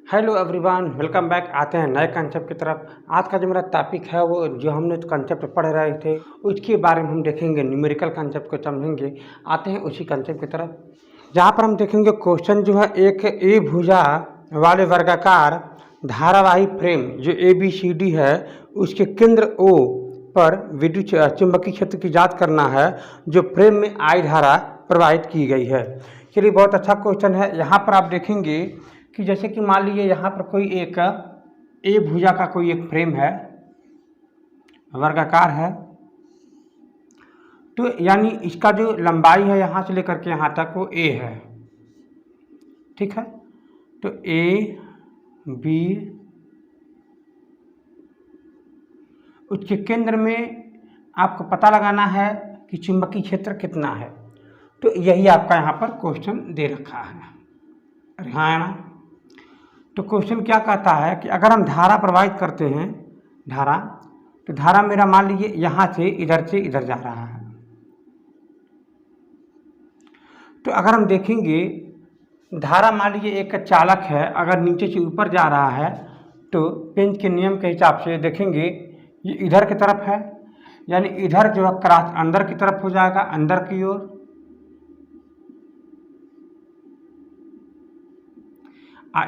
Hello everyone, welcome back. आते हैं नए कंसेप्ट की तरफ। आज का जो मेरा टॉपिक है वो जो हमने कंसेप्ट पढ़ रहे थे उसके बारे में हम देखेंगे, न्यूमेरिकल कंसेप्ट को समझेंगे। आते हैं उसी कंसेप्ट की तरफ, जहाँ पर हम देखेंगे क्वेश्चन जो है एक ए भुजा वाले वर्गाकार धारावाही फ्रेम जो ABCD है उसके केंद्र O पर विद्युत चुंबकीय क्षेत्र की जांच करना है जो फ्रेम में I धारा प्रवाहित की गई है। चलिए, बहुत अच्छा क्वेश्चन है। यहाँ पर आप देखेंगे कि जैसे कि मान लीजिए यहाँ पर कोई एक ए भुजा का कोई एक फ्रेम है, वर्गाकार है, तो यानी इसका जो लंबाई है यहाँ से लेकर के यहाँ तक वो ए है। ठीक है, तो ए बी, उसके केंद्र में आपको पता लगाना है कि चुंबकीय क्षेत्र कितना है। तो यही आपका यहाँ पर क्वेश्चन दे रखा है। अरे हाँ है ना। तो क्वेश्चन क्या कहता है कि अगर हम धारा प्रवाहित करते हैं, तो धारा मेरा मान लीजिए यहाँ से इधर जा रहा है। तो अगर हम देखेंगे धारा मान लीजिए एक चालक है, अगर नीचे से ऊपर जा रहा है तो पेंच के नियम के हिसाब से देखेंगे ये इधर की तरफ है, यानी इधर जो है क्रॉस अंदर की तरफ हो जाएगा, अंदर की ओर।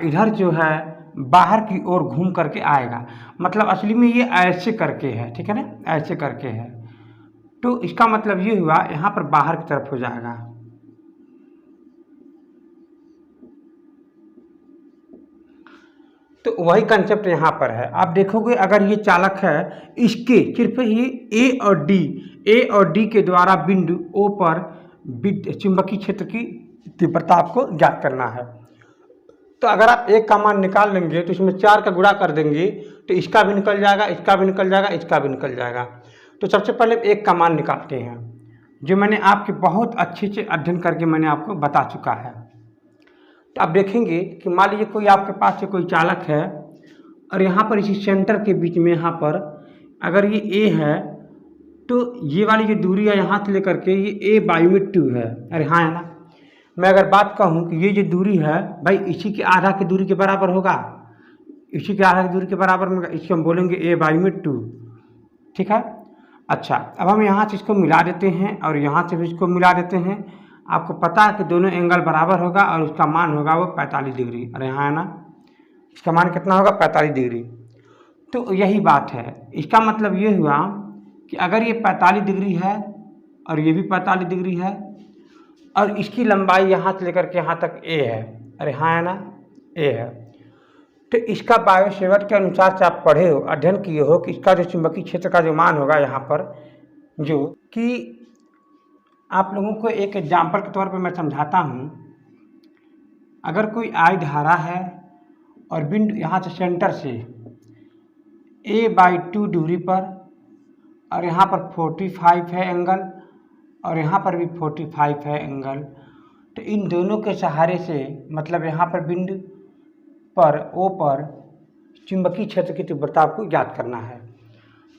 इधर जो है बाहर की ओर घूम करके आएगा, मतलब असली में ये ऐसे करके है। ठीक है ना, ऐसे करके है। तो इसका मतलब ये हुआ यहाँ पर बाहर की तरफ हो जाएगा। तो वही कंसेप्ट यहाँ पर है। आप देखोगे अगर ये चालक है, इसके सिर्फ ये ए और डी के द्वारा बिंदु O पर चुंबकीय क्षेत्र की तीव्रता आपको ज्ञात करना है। तो अगर आप एक का मान निकाल लेंगे तो इसमें 4 का गुणा कर देंगे तो इसका भी निकल जाएगा, इसका भी निकल जाएगा, इसका भी निकल जाएगा। तो सबसे पहले एक का मान निकालते हैं, जो मैंने आपके बहुत अच्छे से अध्ययन करके मैंने आपको बता चुका है। तो आप देखेंगे कि मान लीजिए कोई आपके पास से कोई चालक है और यहाँ पर इसी सेंटर के बीच में यहाँ पर अगर ये ए है तो ये वाली जो दूरी है यहाँ से लेकर के ये A बाई में 2 है। अरे हाँ है ना। मैं अगर बात कहूँ कि ये जो दूरी है भाई इसी के आधा की दूरी के बराबर होगा, इसी के आधा की दूरी के बराबर में, इसको हम बोलेंगे A बाई में 2। ठीक है। अच्छा, अब हम यहाँ से इसको मिला देते हैं और यहाँ से भी इसको मिला देते हैं। आपको पता है कि दोनों एंगल बराबर होगा और उसका मान होगा वो 45 डिग्री। अरे हाँ है ना, इसका मान कितना होगा 45 डिग्री। तो यही बात है। इसका मतलब ये हुआ कि अगर ये 45 डिग्री है और ये भी 45 डिग्री है और इसकी लंबाई यहाँ से लेकर के यहाँ तक ए है। अरे हाँ है ना, ए है। तो इसका बायोसेवर्ट के अनुसार से आप पढ़े हो, अध्ययन किए हो कि इसका जो चुंबकीय क्षेत्र का जो मान होगा यहाँ पर, जो कि आप लोगों को एक एग्जाम्पल के तौर पे मैं समझाता हूँ। अगर कोई I धारा है और बिंदु यहाँ से सेंटर से A बाई 2 दूरी पर और यहाँ पर 45 है एंगल और यहाँ पर भी 45 है एंगल, तो इन दोनों के सहारे से मतलब यहाँ पर बिंदु पर O पर चुंबकीय क्षेत्र की तीव्रता को ज्ञात करना है।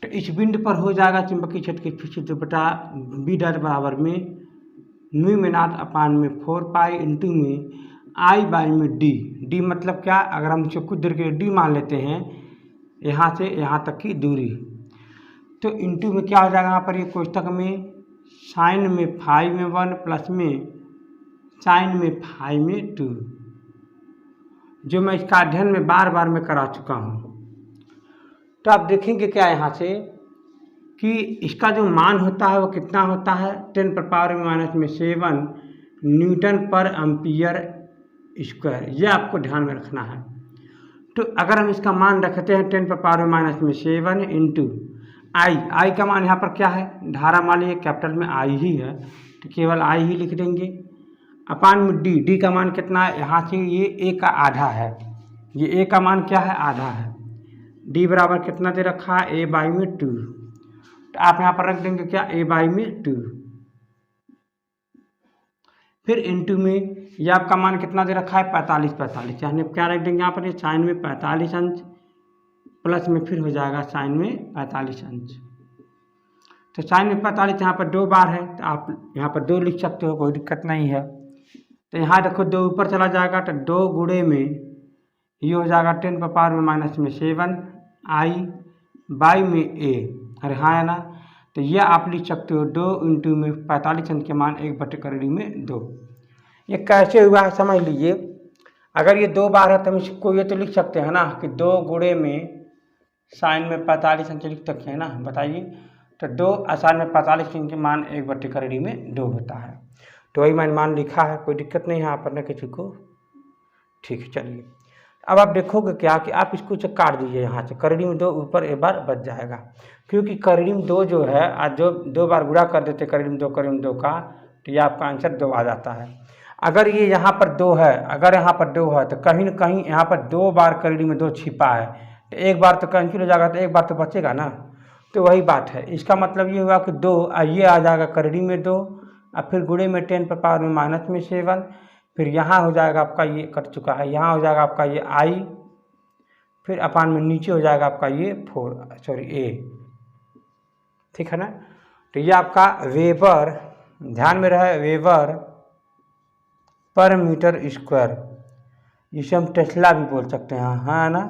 तो इस बिंदु पर हो जाएगा चुंबकीय क्षेत्र की तीव्रता B डॉट बराबर में म्यू में नॉट अपान में 4 पाई इंटू में I बाई में D मतलब क्या, अगर हम इसे कुछ देर के लिए D मान लेते हैं यहाँ से यहाँ तक की दूरी, तो इंटू में क्या हो जाएगा यहाँ पर ये कोष्टक में साइन में 5 में 1 प्लस में साइन में 5 में 2, जो मैं इसका अध्ययन में बार बार मैं करा चुका हूँ। तो आप देखेंगे क्या यहाँ से कि इसका जो मान होता है वो कितना होता है, 10 पर पावर में -7 न्यूटन पर एम्पियर स्क्वायर। ये आपको ध्यान में रखना है। तो अगर हम इसका मान रखते हैं 10 पर पावर में -7 इंटू आई का मान यहाँ पर क्या है, धारा मान लीजिए कैपिटल में I ही है तो केवल I ही लिख देंगे, अपान में डी का मान कितना है, यहाँ से ये A का आधा है, ये A का मान क्या है, आधा है। D बराबर कितना दे रखा है, A बाई में 2। तो आप यहाँ पर रख देंगे क्या, A बाई में 2। फिर इंटू में ये आपका मान कितना दे रखा है, 45 यानी क्या रख देंगे यहाँ पर, ये साइन में 45 अंश प्लस में फिर हो जाएगा साइन में 45 अंश। तो साइन में 45 यहाँ पर 2 बार है तो आप यहाँ पर 2 लिख सकते हो, कोई दिक्कत नहीं है। तो यहाँ देखो 2 ऊपर चला जाएगा तो 2 गुणे में ये हो जाएगा 10⁻⁻7 आई बाई में ए। अरे हाँ है ना। तो ये आप लिख सकते हो 2 इंटू में 45 अंक के मान 1/√2 में 2। ये कैसे हुआ है समझ लीजिए। अगर ये 2 बार है तो हम इसको ये तो लिख सकते हैं ना कि 2 गुणे में साइन में 45 अंक लिख सकते हैं ना, बताइए। तो 2 आसान में 45 अंक के मान 1/√2 में 2 होता है। तो वही मैंने मान लिखा है, कोई दिक्कत नहीं है यहाँ पर ना किसी को। ठीक है, चलिए अब आप देखोगे क्या कि आप इसको से काट दीजिए यहाँ से, करीब में 2 ऊपर एक बार बच जाएगा, क्योंकि करीब में 2 जो है आज जो 2 बार गुणा कर देते करीब में 2 का, तो ये आपका आंसर 2 आ जाता है। अगर ये यहाँ पर 2 है, अगर यहाँ पर 2 है तो कहीं ना कहीं यहाँ पर 2 बार करीब में 2 छिपा है, तो एक बार तो कैंसिल हो जाएगा, तो एक बार तो बचेगा ना। तो वही बात है, इसका मतलब ये हुआ कि 2 ये आ जाएगा करीब में 2, और फिर गुणे में 10⁻⁻7, फिर यहाँ हो जाएगा आपका ये कट चुका है, यहाँ हो जाएगा आपका ये आई, फिर अपान में नीचे हो जाएगा आपका ये 4 ए। ठीक है ना। तो ये आपका वेबर, ध्यान में रहे, वेबर पर मीटर स्क्वायर, जिसे हम टेस्ला भी बोल सकते हैं, हाँ ना,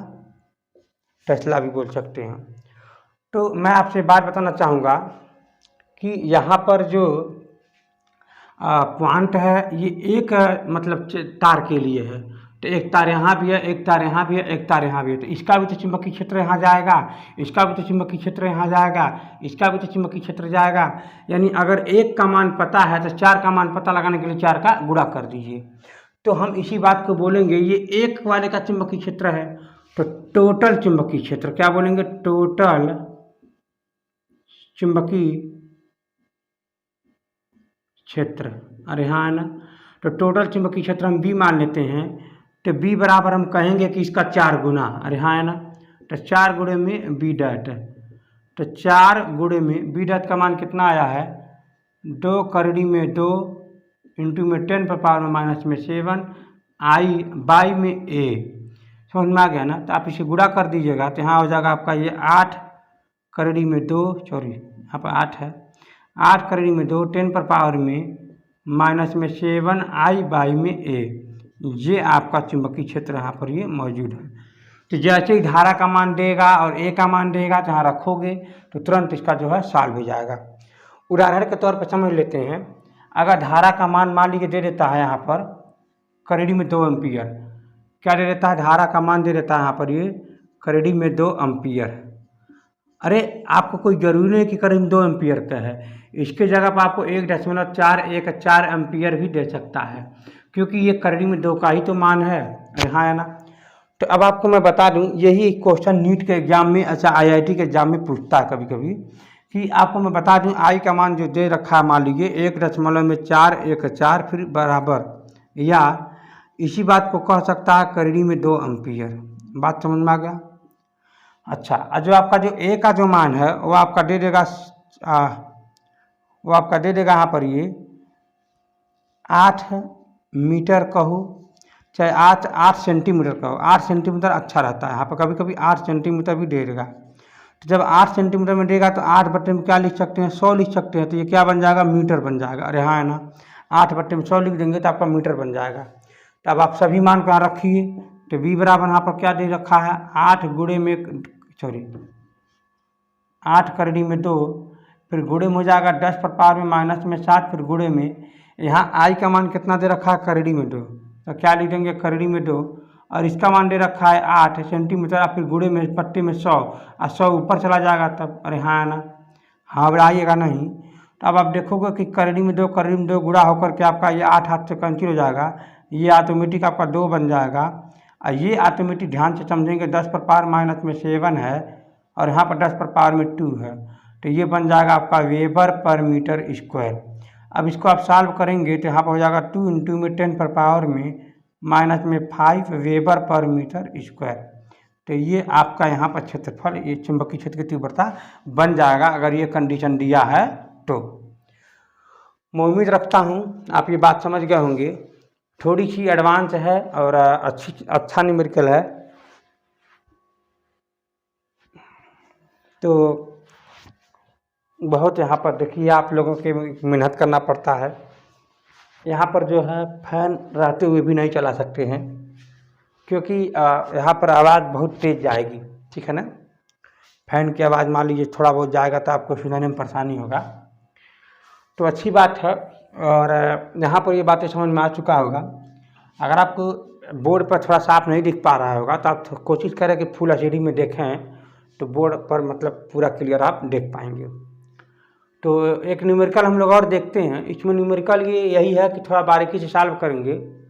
टेस्ला भी बोल सकते हैं। तो मैं आपसे बात बताना चाहूँगा कि यहाँ पर जो पॉइंट है ये एक मतलब तार के लिए है, तो एक तार यहाँ भी है, एक तार यहाँ भी है, एक तार यहाँ भी है, तो इसका भी तो चुंबकीय क्षेत्र यहाँ जाएगा, इसका भी तो चुंबकीय क्षेत्र यहाँ जाएगा, इसका भी तो चुंबकीय क्षेत्र जाएगा। यानी अगर एक का मान पता है तो 4 का मान पता लगाने के लिए 4 का गुणा कर दीजिए। तो हम इसी बात को बोलेंगे, ये एक वाले का चुंबकीय क्षेत्र है तो टोटल चुंबकीय क्षेत्र क्या बोलेंगे, टोटल चुंबकीय क्षेत्र। अरे हाँ है ना। तो टोटल चुंबकीय क्षेत्र हम बी मान लेते हैं, तो बी बराबर हम कहेंगे कि इसका 4 गुना। अरे हाँ है ना। तो 4 गुणे में बी डैट, तो 4 गुणे में बी डैट का मान कितना आया है, 2 करीब में 2 इंटू में 10⁻⁻7 आई बाई में ए। समझ में आ गया ना। तो आप इसे गुणा कर दीजिएगा, तो यहाँ हो जाएगा आपका ये 8 करीब में 2, सॉरी यहाँ पर 8 है, 8 करीब में 2 10⁻⁻7 आई बाई में ए। ये आपका चुंबकीय क्षेत्र यहाँ पर ये मौजूद है। तो जैसे ही धारा का मान देगा और ए का मान देगा तो यहाँ रखोगे तो तुरंत इसका जो है सॉल्व हो जाएगा। उदाहरण के तौर पर समझ लेते हैं, अगर धारा का मान लीजिए दे देता है यहाँ पर करीब में 2 एम्पियर, क्या दे देता है, धारा का मान दे देता है यहाँ पर ये करीब में 2 एम्पियर। अरे आपको कोई ज़रूरी नहीं कि करीब 2 एम्पियर का है, इसके जगह पर आपको 1.414 एम्पियर भी दे सकता है, क्योंकि ये करीब में 2 का ही तो मान है। अरे हाँ है ना। तो अब आपको मैं बता दूं, यही क्वेश्चन नीट के एग्जाम में, अच्छा IIT के एग्जाम में पूछता है कभी कभी, कि आपको मैं बता दूं आई का मान जो दे रखा है, मान लीजिए 1.414 फिर बराबर, या इसी बात को कह सकता है करीब में 2 एम्पियर। बात समझ में आ गया। अच्छा, जो आपका जो ए का जो मान है वो आपका दे देगा यहाँ पर ये 8 मीटर कहो चाहे 8 सेंटीमीटर कहो, 8 सेंटीमीटर अच्छा रहता है, यहाँ पर कभी कभी 8 सेंटीमीटर भी दे देगा। तो जब 8 सेंटीमीटर में देगा तो 8 बट्टे में क्या लिख सकते हैं, 100 लिख सकते हैं, तो ये क्या बन जाएगा, मीटर बन जाएगा। अरे हाँ है ना। 8 बट्टे में 100 लिख देंगे तो आपका मीटर बन जाएगा। तो अब आप सभी मान को यहाँ रखिए, तो बी बराबर यहाँ पर क्या दे रखा है, 8 करीब में 2, फिर गुणे में हो जाएगा 10⁻⁻7, फिर गुणे में यहाँ आई का मान कितना दे रखा है, करीब में 2, तो क्या लिख देंगे करीब में 2, और इसका मान दे रखा है 8 सेंटीमीटर, फिर गुणे में पट्टे में 100, और 100 ऊपर चला जाएगा तब। अरे हाँ ना, हाँ बढ़ाइएगा नहीं। तो अब आप देखोगे कि करीब में 2 गुणा होकर के आपका ये 8 हाथ से कैंसिल हो जाएगा, ये ऑटोमेटिक आपका 2 बन जाएगा, और ये ऑटोमेटिक ध्यान से समझेंगे 10⁻⁻7 है और यहाँ पर 10⁻2 है, तो ये बन जाएगा आपका वेबर पर मीटर स्क्वायर। अब इसको आप सॉल्व करेंगे तो यहाँ पर हो जाएगा 2 इंटू में 10⁻⁻5 वेबर पर मीटर स्क्वायर। तो ये आपका यहाँ पर क्षेत्रफल, ये चुंबकीय क्षेत्र की तीव्रता बन जाएगा, अगर ये कंडीशन दिया है तो। मैं उम्मीद रखता हूँ आप ये बात समझ गए होंगे। थोड़ी सी एडवांस है और अच्छा न्यूमेरिकल है, तो बहुत यहाँ पर देखिए आप लोगों के मेहनत करना पड़ता है। यहाँ पर जो है फैन रहते हुए भी नहीं चला सकते हैं, क्योंकि यहाँ पर आवाज़ बहुत तेज़ जाएगी, ठीक है ना। फैन की आवाज़ मान लीजिए थोड़ा बहुत जाएगा तो आपको सुनने में परेशानी होगा, तो अच्छी बात है। और यहाँ पर ये बातें समझ में आ चुका होगा। अगर आपको बोर्ड पर थोड़ा साफ नहीं दिख पा रहा होगा तो आप कोशिश करें कि फुल एचडी में देखें, तो बोर्ड पर मतलब पूरा क्लियर आप देख पाएंगे। तो एक न्यूमेरिकल हम लोग और देखते हैं। इसमें न्यूमेरिकल ये यही है कि थोड़ा बारीकी से सॉल्व करेंगे,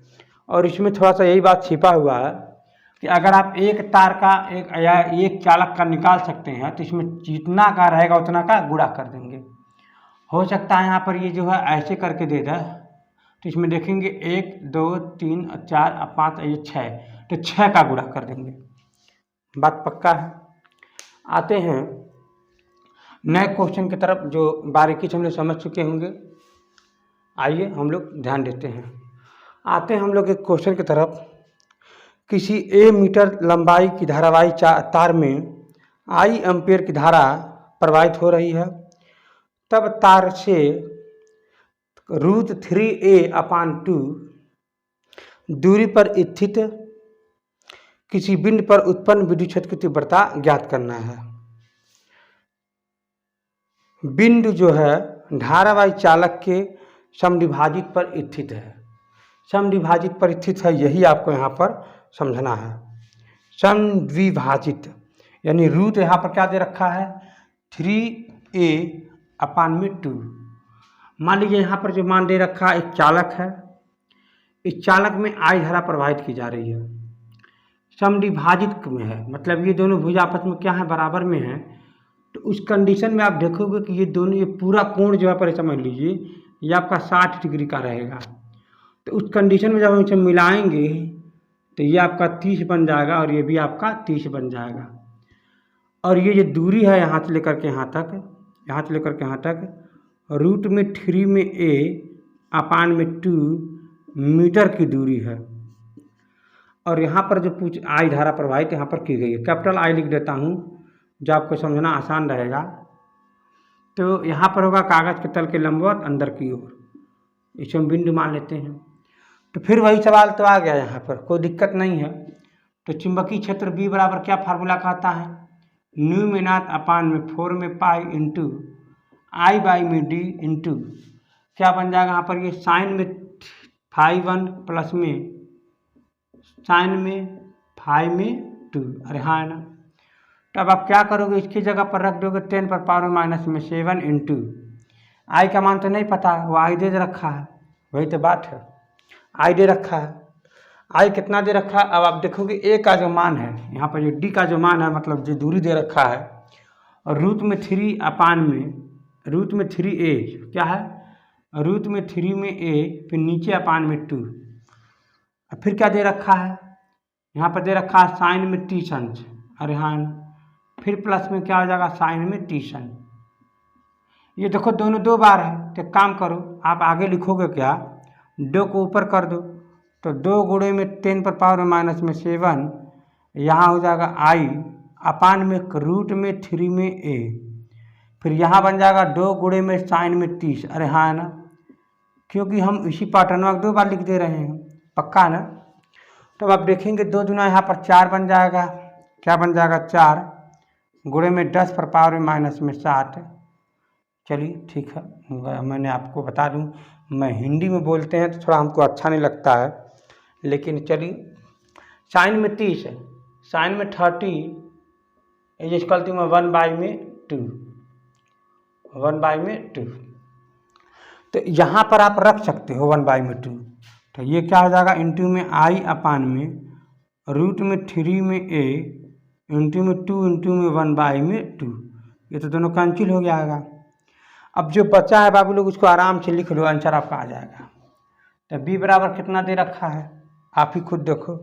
और इसमें थोड़ा सा यही बात छिपा हुआ है कि अगर आप एक तार का एक चालक का निकाल सकते हैं तो इसमें जितना का रहेगा उतना का गुणा कर देंगे। हो सकता है यहाँ पर ये जो है ऐसे करके दे दे, तो इसमें देखेंगे 1 2 3 4 5 ये 6, तो 6 का गुणा कर देंगे। बात पक्का है। आते हैं नए क्वेश्चन की तरफ जो बारीकी से हम लोग समझ चुके होंगे। आइए हम लोग ध्यान देते हैं। आते हैं हम लोग एक क्वेश्चन की तरफ। किसी a मीटर लंबाई की धारावाही तार में I एम्पीयर की धारा प्रवाहित हो रही है। तब तार से √3a/2 दूरी पर स्थित किसी बिंदु पर उत्पन्न विद्युत क्षेत्र की तीव्रता ज्ञात करना है। बिंदु जो है धारावाही चालक के समद्विभाजित पर स्थित है। समद्विभाजित पर स्थित है, यही आपको यहाँ पर समझना है। समद्विभाजित यानी रूट यहाँ पर क्या दे रखा है 3a/2। मान लीजिए यहाँ पर जो मान दे रखा है, एक चालक है, इस चालक में I धारा प्रवाहित की जा रही है, समद्विभाजित में है, मतलब ये दोनों भुज आपस में क्या है बराबर में है। तो उस कंडीशन में आप देखोगे कि ये दोनों ये पूरा कोण जो है पर समझ लीजिए ये आपका 60 डिग्री का रहेगा। तो उस कंडीशन में जब हम इसे मिलाएंगे तो ये आपका 30 बन जाएगा और ये भी आपका 30 बन जाएगा। और ये दूरी है यहाँ से लेकर के यहाँ तक, यहाँ से लेकर के यहाँ तक √3a/2 मीटर की दूरी है। और यहाँ पर जो I धारा प्रवाहित यहाँ पर की गई है, कैपिटल I लिख देता हूँ जो आपको समझना आसान रहेगा। तो यहाँ पर होगा कागज़ के तल के लंबवत अंदर की ओर, इसे हम बिंदु मान लेते हैं। तो फिर वही सवाल तो आ गया, यहाँ पर कोई दिक्कत नहीं है। तो चुंबकीय क्षेत्र B बराबर क्या फार्मूला कहता है, न्यू में नॉट अपान में 4 में पाई इंटू I बाई में D इंटू क्या बन जाएगा यहाँ पर ये साइन में 5 प्लस में साइन में 5 में 2। अरे हाँ है ना। तो अब आप क्या करोगे, इसकी जगह पर रख दोगे 10 पर पावर माइनस में 7 इंटू I का मान तो नहीं पता, वो I दे रखा है, वही तो बात है, I दे रखा है। I कितना दे रखा है, अब आप देखोगे A का जो मान है यहाँ पर, जो D का जो मान है मतलब जो दूरी दे रखा है, और √3a क्या है, √3 में a, फिर नीचे अपान में 2। अब फिर क्या दे रखा है, यहाँ पर दे रखा है साइन में 30 अंश, अरे हाँ, फिर प्लस में क्या हो जाएगा साइन में 30 अंश। ये देखो दोनों 2 बार है, तो काम करो आप आगे लिखोगे क्या, 2 को ऊपर कर दो, तो 2 गुणे में 10 पर पावर माइनस में 7, यहाँ हो जाएगा I अपान में √3 में a, फिर यहाँ बन जाएगा 2 गुणे में साइन में 30। अरे हाँ है ना, क्योंकि हम इसी पैटर्न में 2 बार लिख दे रहे हैं, पक्का ना। तो अब आप देखेंगे 2 दूना यहाँ पर 4 बन जाएगा, क्या बन जाएगा 4 गुणे में 10 पर पावर माइनस में 7। चलिए ठीक है, मैंने आपको बता दूं मैं हिंदी में बोलते हैं तो थोड़ा हमको अच्छा नहीं लगता है, लेकिन चलिए साइन में 30 है, साइन में 30 इज इक्वल टू 1/2। तो यहाँ पर आप रख सकते हो 1/2। तो ये क्या हो जाएगा इंटू में I अपान में √3 में a इंटू में 2 इंटू में 1/2। ये तो दोनों कैंसिल हो जाएगा। अब जो बचा है बाबू लोग उसको आराम से लिख लो, आंसर आपका आ जाएगा। तो B बराबर कितना दे रखा है, आप ही खुद देखो,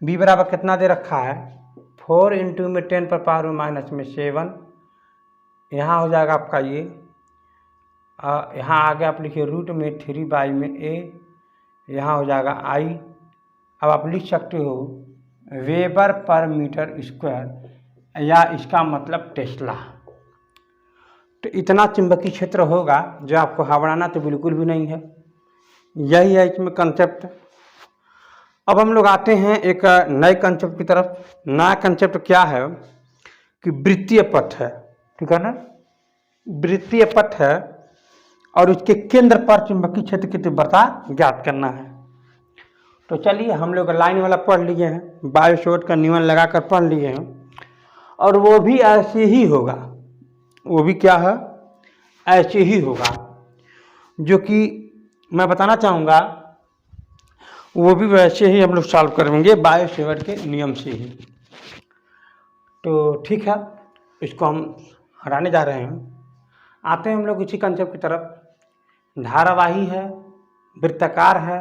B बराबर कितना दे रखा है 4 इंटू में 10 पर पावर माइनस में 7। यहाँ हो जाएगा आपका ये, यहाँ आगे आप लिखिए √3 में a, यहाँ हो जाएगा I। अब आप लिख सकते हो वेबर पर मीटर स्क्वायर, या इसका मतलब टेस्ला। तो इतना चुंबकीय क्षेत्र होगा जो आपको घबराना तो बिल्कुल भी नहीं है, यही है इसमें कंसेप्ट। अब हम लोग आते हैं एक नए कंसेप्ट की तरफ। नया कंसेप्ट क्या है कि वृत्तीय पथ है, ठीक है ना। वृत्तीय पथ है और उसके केंद्र पर चुंबकीय क्षेत्र की तीव्रता ज्ञात करना है। तो चलिए हम लोग लाइन वाला पढ़ लिए हैं, बायो शॉर्ट का नियम लगाकर पढ़ लिए हैं, और वो भी ऐसे ही होगा। वो भी क्या है, ऐसे ही होगा। जो कि मैं बताना चाहूँगा वो भी वैसे ही हम लोग सॉल्व करेंगे बायो शॉर्ट के नियम से ही। तो ठीक है, इसको हम हटाने जा रहे हैं। आते हैं हम लोग इसी कंसेप्ट की तरफ। धारावाही है, वृत्ताकार है,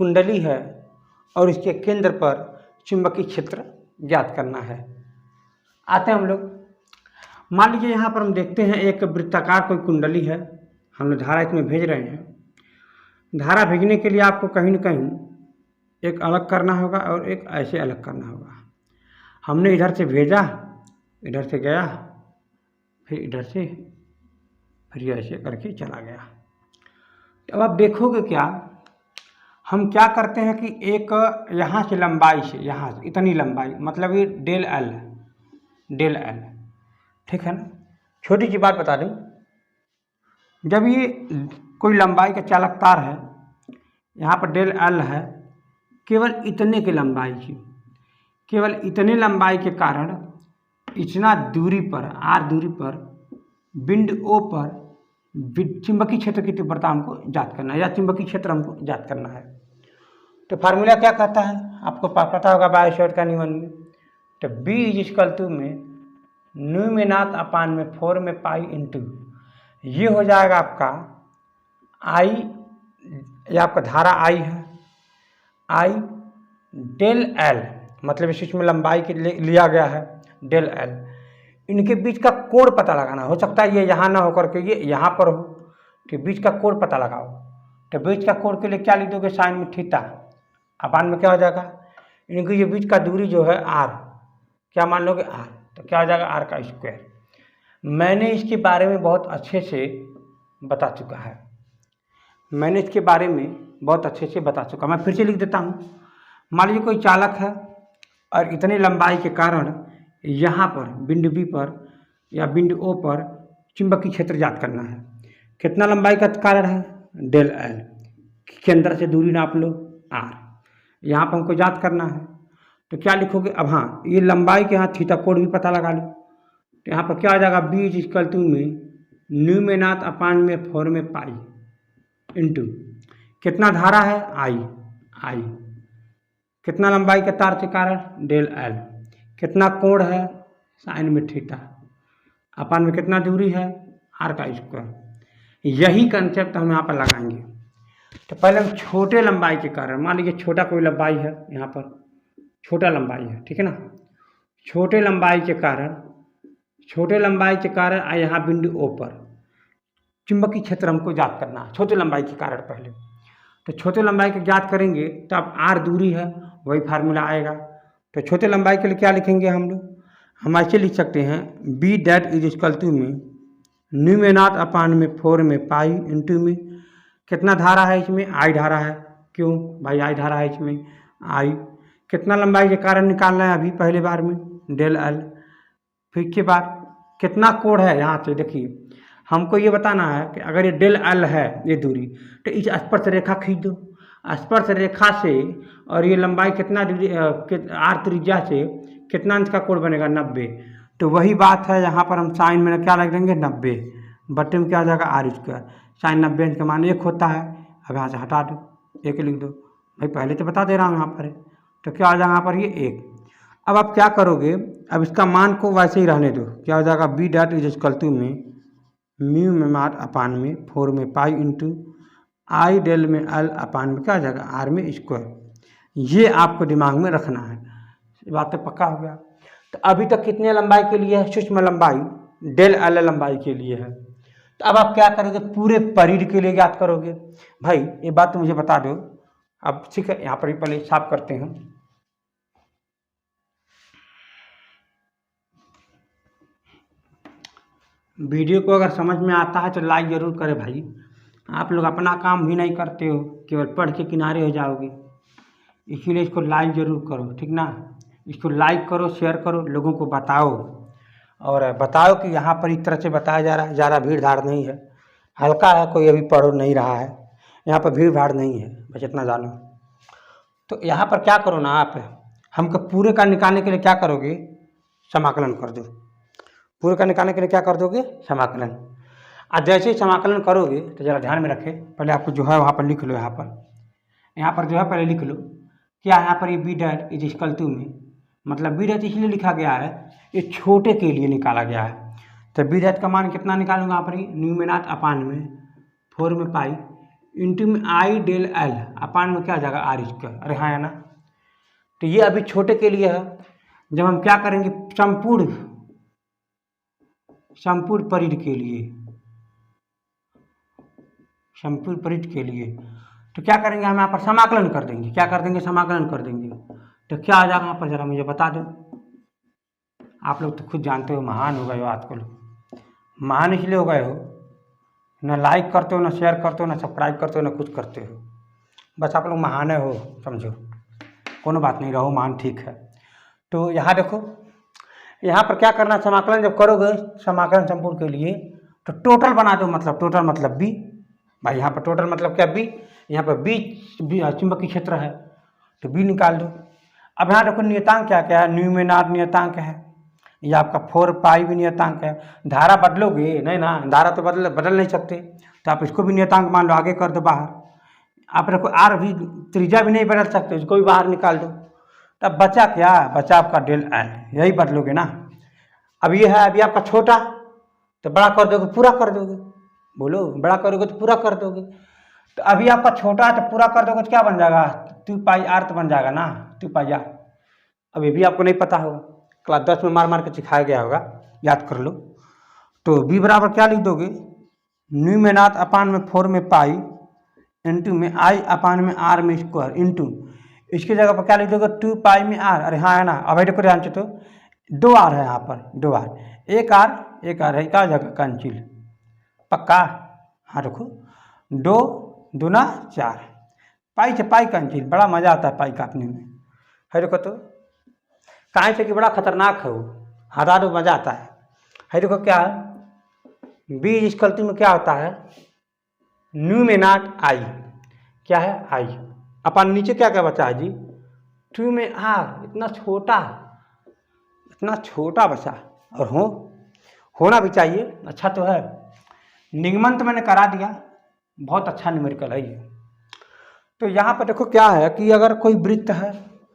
कुंडली है और इसके केंद्र पर चुंबकीय क्षेत्र ज्ञात करना है। आते हैं हम लोग, मान लीजिए यहाँ पर हम देखते हैं एक वृत्ताकार कोई कुंडली है, हम लोग धारा इसमें भेज रहे हैं। धारा भेजने के लिए आपको कहीं न कहीं एक अलग करना होगा और एक ऐसे अलग करना होगा। हमने इधर से भेजा, इधर से गया, फिर इधर से, फिर ऐसे करके चला गया। अब आप देखोगे क्या, हम क्या करते हैं कि एक यहाँ से लंबाई से, यहाँ से इतनी लंबाई, मतलब ये डेल एल, डेल एल, ठीक है ना। छोटी सी बात बता दूँ, जब ये कोई लंबाई का चालक तार है, यहाँ पर डेल एल है, केवल इतने की लंबाई की, केवल इतने लंबाई के कारण इतना दूरी पर, आर दूरी पर, बिंदु ओ पर चुंबकीय क्षेत्र की तीव्रता हमको ज्ञात करना है, या चुंबकीय क्षेत्र हमको ज्ञात करना है। तो फार्मूला क्या कहता है, आपको पता होगा बायो शॉर्ट का नियम में। तो B = में न्यू में नात अपान में 4 में पाई इंटू, ये हो जाएगा आपका I, ये आपका धारा I है, I डेल एल, मतलब इस में लंबाई के लिया गया है डेल एल। इनके बीच का कोण पता लगाना, हो सकता है ये यहाँ ना होकर के ये यहाँ पर हो, तो बीच का कोण पता लगाओ। तो बीच का कोण के लिए क्या लिख दोगे, साइन में थीटा, अपान में क्या हो जाएगा, इनके ये बीच का दूरी जो है आर, क्या मान लोगे आर, तो क्या हो जाएगा आर का स्क्वायर। मैंने इसके बारे में बहुत अच्छे से बता चुका है, मैंने इसके बारे में बहुत अच्छे से बता चुका, मैं फिर से लिख देता हूँ। मान लीजिए कोई चालक है और इतनी लंबाई के कारण यहाँ पर बिंदु बी पर या बिंदु ओ पर चुंबकीय क्षेत्र ज्ञात करना है। कितना लंबाई का कारण है, डेल एल, केंद्र से दूरी नाप लो आर, यहाँ पर हमको ज्ञात करना है। तो क्या लिखोगे, अब हाँ ये लंबाई के यहाँ थीटा कोण भी पता लगा लो। तो यहाँ पर क्या आ जाएगा, B = में न्यू में नात अपान में 4 में पाई इंटू कितना धारा है I, कितना लंबाई के तार के कारण डेल एल, कितना कोण है साइन में थीटा, अपान में कितना दूरी है आर का स्क्वायर। यही कंसेप्ट हम यहाँ पर लगाएंगे। तो पहले हम छोटे लंबाई के कारण, मान लीजिए छोटा कोई लंबाई है, यहाँ पर छोटा लंबाई है, ठीक है ना। छोटे लंबाई के कारण यहाँ बिंदु ओ पर चुंबकीय क्षेत्र हमको ज्ञात करना है, छोटे लंबाई के कारण पहले। तो छोटे लंबाई के ज्ञात करेंगे तब आर दूरी है, वही फार्मूला आएगा। तो छोटे लंबाई के लिए क्या लिखेंगे हम लोग, हम ऐसे लिख सकते हैं B = में न्यू में नात अपान में 4 में पाई इंटू में कितना धारा है इसमें, I धारा है, क्यों भाई I धारा है इसमें, I कितना लंबाई के कारण निकालना है अभी पहले बार में, डेल एल। फिर के बाद कितना कोण है, यहाँ से देखिए हमको ये बताना है कि अगर ये डेल एल है ये दूरी, तो इस स्पर्श रेखा खींच दो, स्पर्श रेखा से और ये लंबाई कितना दूरी आर त्रिज्या से कितना अंश का कोण बनेगा, 90। तो वही बात है, यहाँ पर हम साइन में क्या लग देंगे 90, बटे में क्या आ जाएगा आर स्क्वायर। साइन 90 अंश का मान 1 होता है, अब यहाँ से हटा दो, 1 लिख दो, भाई पहले तो बता दे रहा हूँ यहाँ पर। तो क्या आ जाएगा यहाँ पर ये 1। अब आप क्या करोगे, अब इसका मान को वैसे ही रहने दो, क्या हो जाएगा B = में म्यू में नात अपान में 4 में पाई इंटू I डेल में एल अपान में क्या आ जाएगा आर में स्क्वायर। ये आपको दिमाग में रखना है, बात तो पक्का हो गया। तो अभी तक कितने लंबाई के लिए है, सूक्ष्म लंबाई डेल एल लंबाई के लिए है। तो अब आप क्या करोगे, पूरे परिध के लिए ज्ञात करोगे। भाई ये बात तो मुझे बता दो, अब ठीक है यहाँ पर ही पहले साफ करते हैं। वीडियो को अगर समझ में आता है तो लाइक ज़रूर करें भाई, आप लोग अपना काम भी नहीं करते हो, केवल पढ़ के किनारे हो जाओगे। इसीलिए इसको लाइक ज़रूर करो, ठीक ना। इसको लाइक करो, शेयर करो, लोगों को बताओ, और बताओ कि यहाँ पर इस तरह से बताया जा रहा है, ज़्यादा भीड़ भाड़ नहीं है, हल्का है, कोई अभी पढ़ नहीं रहा है, यहाँ पर भीड़ भाड़ नहीं है, बस इतना जानो। तो यहाँ पर क्या करो ना आप, हमको पूरे का निकालने के लिए क्या करोगे, समाकलन कर दो। पूरे का निकालने के लिए क्या कर दोगे, समाकलन। और जैसे ही समाकलन करोगे तो ज़रा ध्यान में रखें, पहले आपको जो है वहाँ पर लिख लो, यहाँ पर जो है पहले लिख लो क्या, यहाँ पर ये B that is equal to में, मतलब बी डैट इसलिए लिखा गया है, ये छोटे के लिए निकाला गया है। तो बी डैट का मान कितना निकालूंगा, यहाँ पर न्यूमेनाट अपान में 4 में पाई इंटू में आई डेल एल अपान में क्या आ जाएगा आर स्क्वायर, अरे हाँ है ना। तो ये अभी छोटे के लिए है, जब हम क्या करेंगे संपूर्ण परिध के लिए, संपूर्ण परिध के लिए तो क्या करेंगे, हम यहाँ पर समाकलन कर देंगे, क्या कर देंगे, समाकलन कर देंगे। तो क्या आ जाएगा यहाँ पर, जरा मुझे बता दो। आप लोग तो खुद जानते हो, महान हो गए हो आजकल, महान इसलिए हो गए हो, ना लाइक करते हो, ना शेयर करते हो, ना सब्सक्राइब करते हो, ना कुछ करते हो, बस आप लोग महान हो, समझो, कोनो बात नहीं, रहो महान, ठीक है। तो यहाँ देखो, यहाँ पर क्या करना, समाकलन जब करोगे, समाकलन संपूर्ण के लिए, तो टोटल बना दो, मतलब टोटल मतलब बी, भाई यहाँ पर टोटल मतलब क्या, बी, यहाँ पर बी चुंबकीय क्षेत्र है, तो बी निकाल दो। अब यहाँ देखो नियतांक क्या क्या है, न्यूमेनाट नियतांक है, ये आपका 4 पाई भी नियतांक है। धारा बदलोगे नहीं ना, धारा तो बदल नहीं सकते, तो आप इसको भी नियतांक मान लो, आगे कर दो बाहर। आप देखो आर भी, त्रिज्या भी नहीं बदल सकते, इसको भी बाहर निकाल दो। तब बचा क्या, बचा आपका डेल एल, यही बदलोगे ना। अब ये है, अभी आपका छोटा, तो बड़ा कर दोगे, पूरा कर दोगे, बोलो, बड़ा करोगे तो पूरा कर दोगे। तो अभी आपका छोटा है तो पूरा कर दोगे तो क्या बन जाएगा, 2 पाई आर तो बन जाएगा ना, 2 पाई आर। अब ये भी आपको नहीं पता होगा, क्लास 10 में मार मार के सिखाया गया होगा, याद कर लो। तो बी बराबर क्या लिख दोगे, न्यूमेनाट अपान में 4 में पाई इंटू में आई अपान में आर में स्क्वायर इंटू, इसकी जगह पर क्या लिख दोगे, 2 पाई में आर, अरे हाँ है ना। अब देखो ध्यान से, तो 2 आर है यहाँ पर, 2 आर, एक आर है, क्या जगह कंचिल, पक्का। हाँ देखो, 2 दूना 4, पाई से पाई कंचिल, बड़ा मज़ा आता है पाई काटने में, है देखो। तो काहे से कि बड़ा खतरनाक है वो, हटा दो, मज़ा आता है देखो क्या है, बी इक्वल टू में क्या होता है, न्यूमेनाट आई, क्या है आई, अपन नीचे क्या क्या बचा है जी, 2 में आर, इतना छोटा बचा, और होना भी चाहिए, अच्छा तो है। निगमन तो मैंने करा दिया, बहुत अच्छा न्यूमेरिकल है ये। तो यहाँ पर देखो क्या है कि अगर कोई वृत्त है,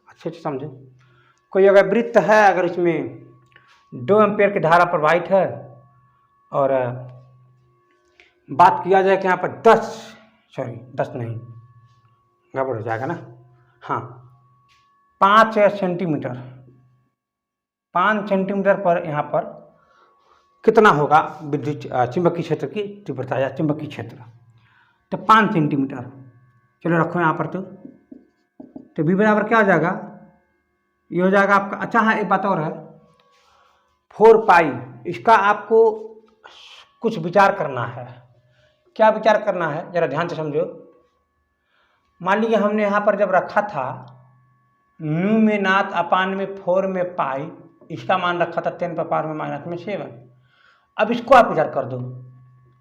अच्छे से समझो, कोई अगर वृत्त है, अगर इसमें 2 एम्पियर की धारा प्रवाहित है, और बात किया जाए कि यहाँ पर 10 नहीं, गड़बड़ हो जाएगा ना, हाँ 5 सेंटीमीटर पर यहाँ पर कितना होगा विद्युत चुंबकीय क्षेत्र की तीव्रता या चुंबकीय क्षेत्र, तो 5 सेंटीमीटर, चलो रखो यहाँ पर। तो बी बराबर क्या हो जाएगा, ये हो जाएगा आपका, अच्छा हाँ एक बात और है, 4 पाई, इसका आपको कुछ विचार करना है। क्या विचार करना है, जरा ध्यान से समझो। मान लीजिए हमने यहाँ पर जब रखा था न्यूमेनाट अपान में 4 में पाई, इसका मान रखा था 10 पावर में माइनस में 7। अब इसको आप विचार कर दो,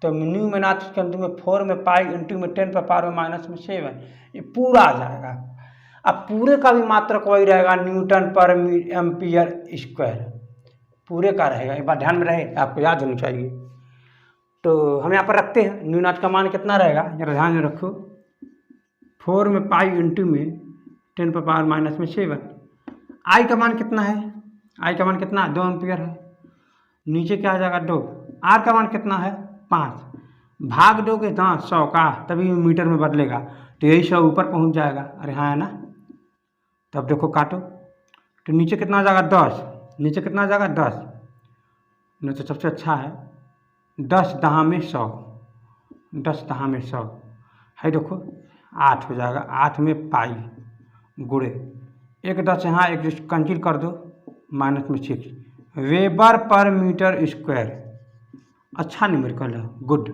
तो न्यूमेनाट के अंदर में 4 में पाई इंटू में 10 पावर में माइनस में 7, ये पूरा आ जाएगा। अब पूरे का भी मात्रक वही रहेगा, न्यूटन पर एम्पियर स्क्वायर, पूरे का रहेगा, एक बार ध्यान में रहे, आपको याद होनी चाहिए। तो हम यहाँ पर रखते हैं, न्यूनाट का मान कितना रहेगा, जरा ध्यान में रखो, 4 में पाई इंटू में 10 पावर माइनस में 7। आई का मान कितना है, आई का मान कितना, 2 एम्पियर है, नीचे क्या आ जाएगा 2। आर का मान कितना है 5, भाग दोगे 100 का, तभी मीटर में बदलेगा, तो यही 100 ऊपर पहुंच जाएगा, अरे हाँ है ना। तब देखो काटो, तो नीचे कितना आ जाएगा 10, नीचे कितना आ जाएगा 10, नहीं तो सबसे अच्छा है 10 दहा में 100, 10 दहा में 100 है, देखो 8 हो जाएगा, 8 में पाई गुड़े 1 10 यहाँ, एक कंसिल कर दो माइनस में 6, वेबर पर मीटर स्क्वायर, अच्छा न्यूमेरिकल है, good,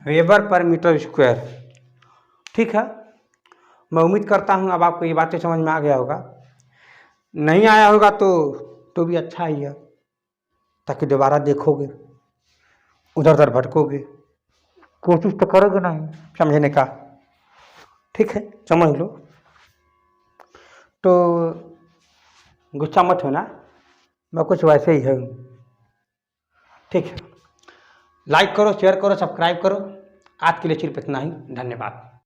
weber per metre square, ठीक है। मैं उम्मीद करता हूँ अब आपको ये बातें समझ में आ गया होगा। नहीं आया होगा तो भी अच्छा ही है, ताकि दोबारा देखोगे, उधर उधर भटकोगे, कोशिश तो करोगे नहीं समझने का। ठीक है, समझ लो। तो गुस्सा मत होना, मैं कुछ वैसे ही हूँ। ठीक है, लाइक करो, शेयर करो, सब्सक्राइब करो। आज के लिए सिर्फ इतना ही, धन्यवाद।